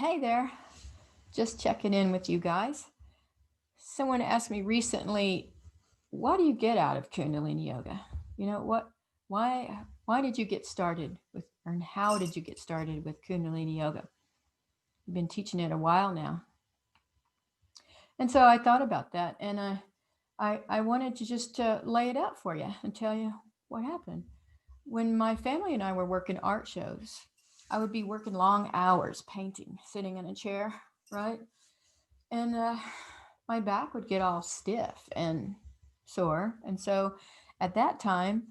Hey there, just checking in with you guys. Someone asked me recently, what do you get out of Kundalini Yoga? You know, why did you get started with, or how did you get started with Kundalini Yoga? You've been teaching it a while now. And so I thought about that, and I wanted to just lay it out for you and tell you what happened. When my family and I were working art shows, I would be working long hours painting, sitting in a chair, right? And my back would get all stiff and sore. And so at that time,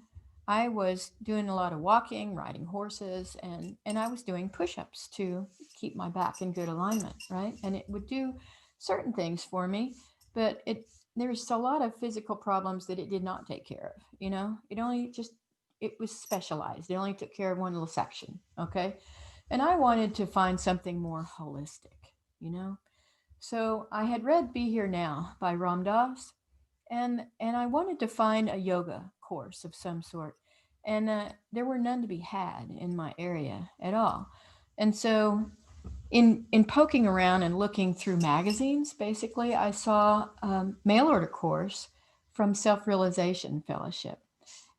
I was doing a lot of walking, riding horses, and I was doing push ups to keep my back in good alignment, right? And it would do certain things for me, but there's a lot of physical problems that it did not take care of. It was specialized. It only took care of one little section, okay? And I wanted to find something more holistic, you know? So I had read Be Here Now by Ram Dass, and I wanted to find a yoga course of some sort. And there were none to be had in my area at all. And so in poking around and looking through magazines, basically, I saw mail order course from Self Realization Fellowship.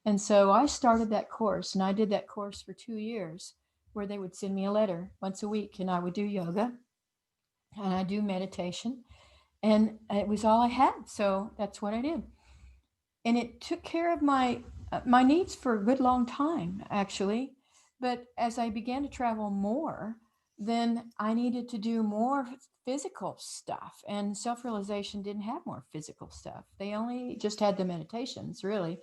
And so I started that course, and I did that course for 2 years, where they would send me a letter once a week, and I would do yoga and I do meditation, and it was all I had. So that's what I did, and it took care of my needs for a good long time, actually. But as I began to travel more, then I needed to do more physical stuff, and Self Realization didn't have more physical stuff. They only just had the meditations, really.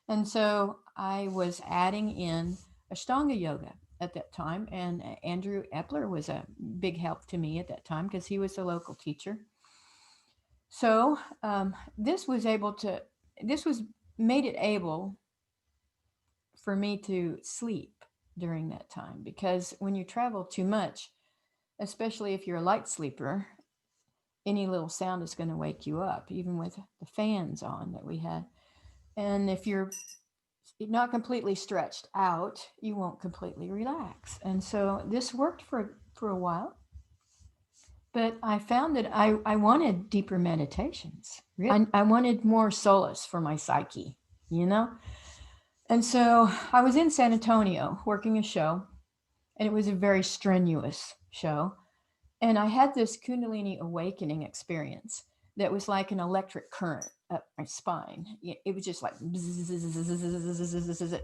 And so I was adding in Ashtanga yoga at that time, and Andrew Epler was a big help to me at that time because he was a local teacher. So this was made it able for me to sleep during that time, because when you travel too much, especially if you're a light sleeper, any little sound is going to wake you up, even with the fans on that we had. And if you're not completely stretched out, you won't completely relax. And so this worked for a while. But I found that I wanted deeper meditations. Really. I wanted more solace for my psyche, you know? And so I was in San Antonio working a show, and it was a very strenuous show. And I had this Kundalini awakening experience that was like an electric current up my spine. It was just like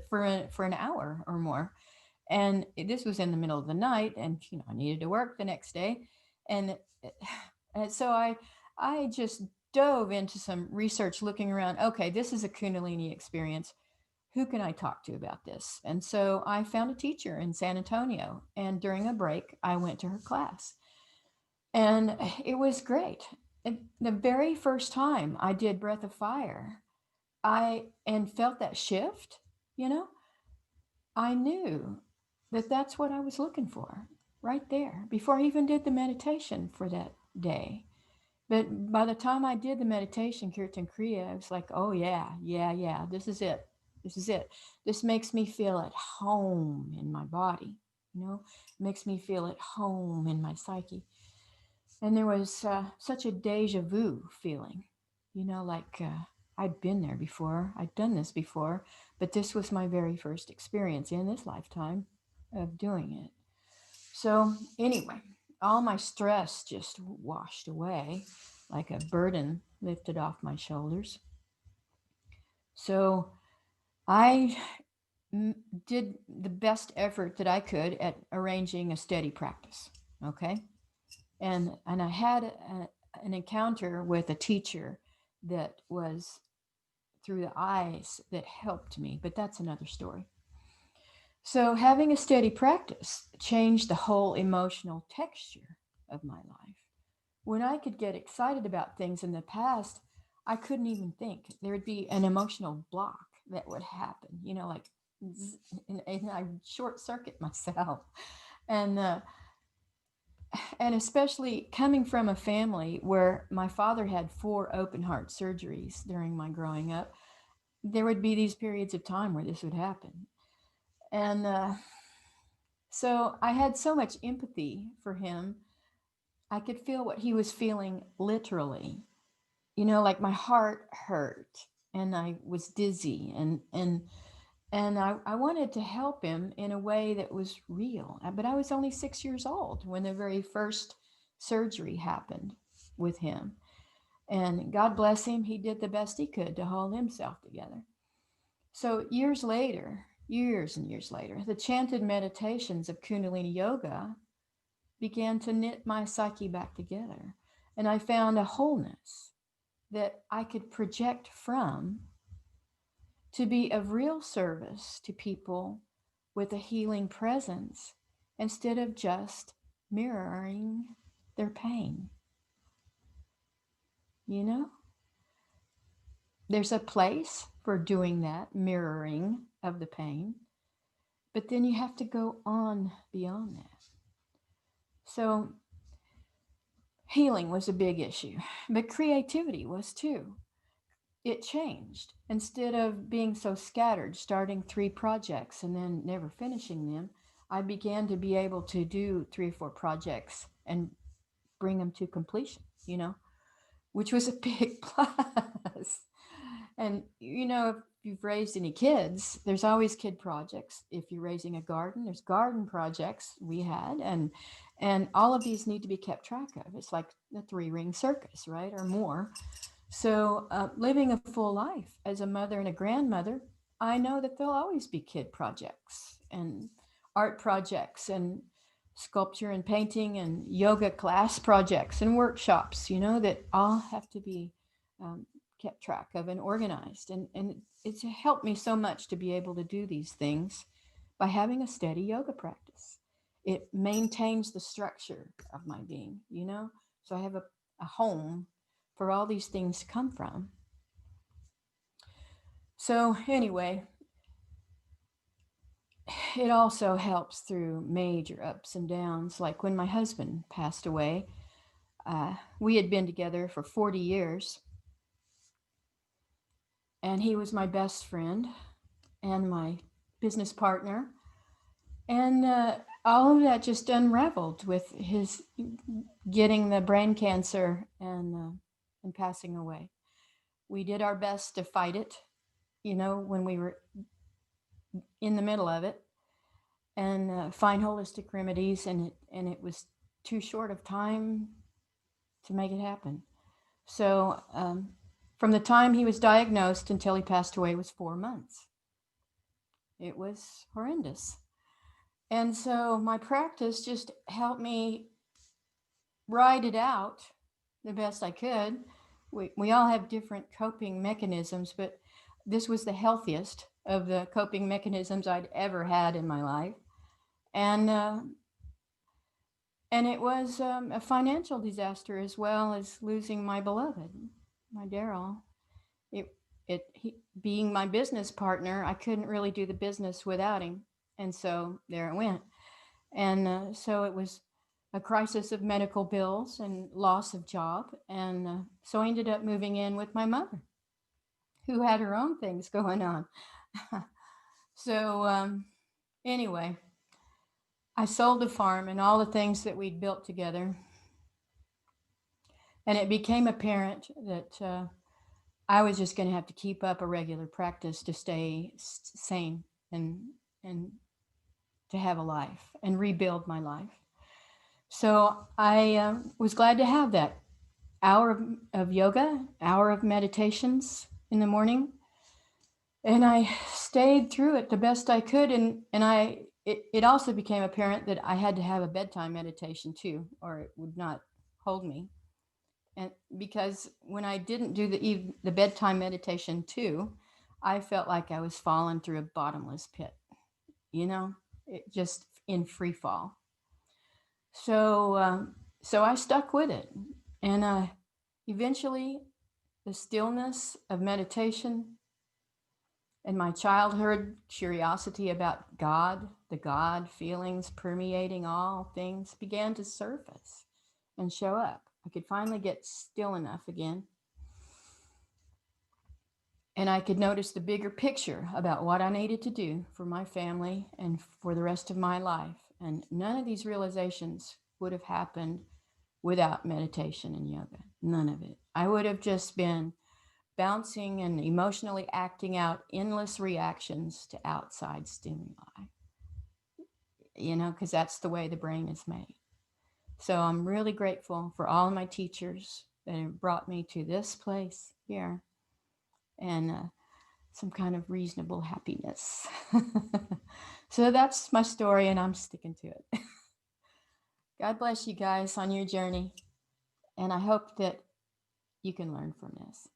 for an hour or more. And this was in the middle of the night, and I needed to work the next day. And, and so I just dove into some research looking around. Okay, this is a Kundalini experience. Who can I talk to about this? And so I found a teacher in San Antonio, and during a break, I went to her class, and it was great. And the very first time I did Breath of Fire, I and felt that shift, you know, I knew that that's what I was looking for right there before I even did the meditation for that day. But by the time I did the meditation, Kirtan Kriya, I was like, oh, yeah, yeah, yeah, this is it. This is it. This makes me feel at home in my body, it makes me feel at home in my psyche. And there was such a deja vu feeling, like I'd been there before, I'd done this before, but this was my very first experience in this lifetime of doing it. So, anyway, all my stress just washed away like a burden lifted off my shoulders. So, I did the best effort that I could at arranging a steady practice. Okay. And I had an encounter with a teacher that was through the eyes that helped me, but that's another story. So having a steady practice changed the whole emotional texture of my life. When I could get excited about things in the past, I couldn't even think. There would be an emotional block that would happen, like, and I would short circuit myself. And and especially coming from a family where my father had 4 open heart surgeries during my growing up, there would be these periods of time where this would happen. And so I had so much empathy for him. I could feel what he was feeling literally. You know, like my heart hurt and I was dizzy and I wanted to help him in a way that was real. But I was only 6 years old when the very first surgery happened with him. And God bless him, he did the best he could to hold himself together. So years and years later, the chanted meditations of Kundalini Yoga began to knit my psyche back together. And I found a wholeness that I could project from to be of real service to people with a healing presence instead of just mirroring their pain. You know, there's a place for doing that, mirroring of the pain, but then you have to go on beyond that. So, healing was a big issue, but creativity was too. It changed. Instead of being so scattered, starting 3 projects and then never finishing them, I began to be able to do 3 or 4 projects and bring them to completion, you know, which was a big plus. And, you know, if you've raised any kids, there's always kid projects. If you're raising a garden, there's garden projects we had. And all of these need to be kept track of. It's like the 3-ring circus, right? Or more. So, living a full life as a mother and a grandmother, I know that there'll always be kid projects and art projects and sculpture and painting and yoga class projects and workshops, you know, that all have to be um, kept track of and organized. And it's helped me so much to be able to do these things by having a steady yoga practice. It maintains the structure of my being, you know, so I have a home for all these things to come from. So, anyway, it also helps through major ups and downs. Like when my husband passed away, we had been together for 40 years, and he was my best friend and my business partner. And all of that just unraveled with his getting the brain cancer and passing away. We did our best to fight it, you know, when we were in the middle of it, and find holistic remedies, and it was too short of time to make it happen. So from the time he was diagnosed until he passed away was 4 months. It was horrendous. And so my practice just helped me ride it out the best I could. We all have different coping mechanisms, but this was the healthiest of the coping mechanisms I'd ever had in my life. And it was a financial disaster as well as losing my beloved, my Daryl. Being my business partner, I couldn't really do the business without him, and so there it went. And so it was a crisis of medical bills and loss of job, and so I ended up moving in with my mother, who had her own things going on. So anyway, I sold the farm and all the things that we'd built together. And it became apparent that I was just going to have to keep up a regular practice to stay sane and to have a life and rebuild my life. So I was glad to have that hour of yoga, hour of meditations in the morning. And I stayed through it the best I could. It also became apparent that I had to have a bedtime meditation too, or it would not hold me. And because when I didn't do the bedtime meditation too, I felt like I was falling through a bottomless pit, you know, it just in free fall. So I stuck with it, and eventually, the stillness of meditation and my childhood curiosity about God, the God feelings permeating all things, began to surface and show up. I could finally get still enough again. And I could notice the bigger picture about what I needed to do for my family and for the rest of my life. And none of these realizations would have happened without meditation and yoga. None of it. I would have just been bouncing and emotionally acting out endless reactions to outside stimuli, because that's the way the brain is made. So I'm really grateful for all of my teachers that have brought me to this place here and some kind of reasonable happiness. So that's my story, and I'm sticking to it. God bless you guys on your journey, and I hope that you can learn from this.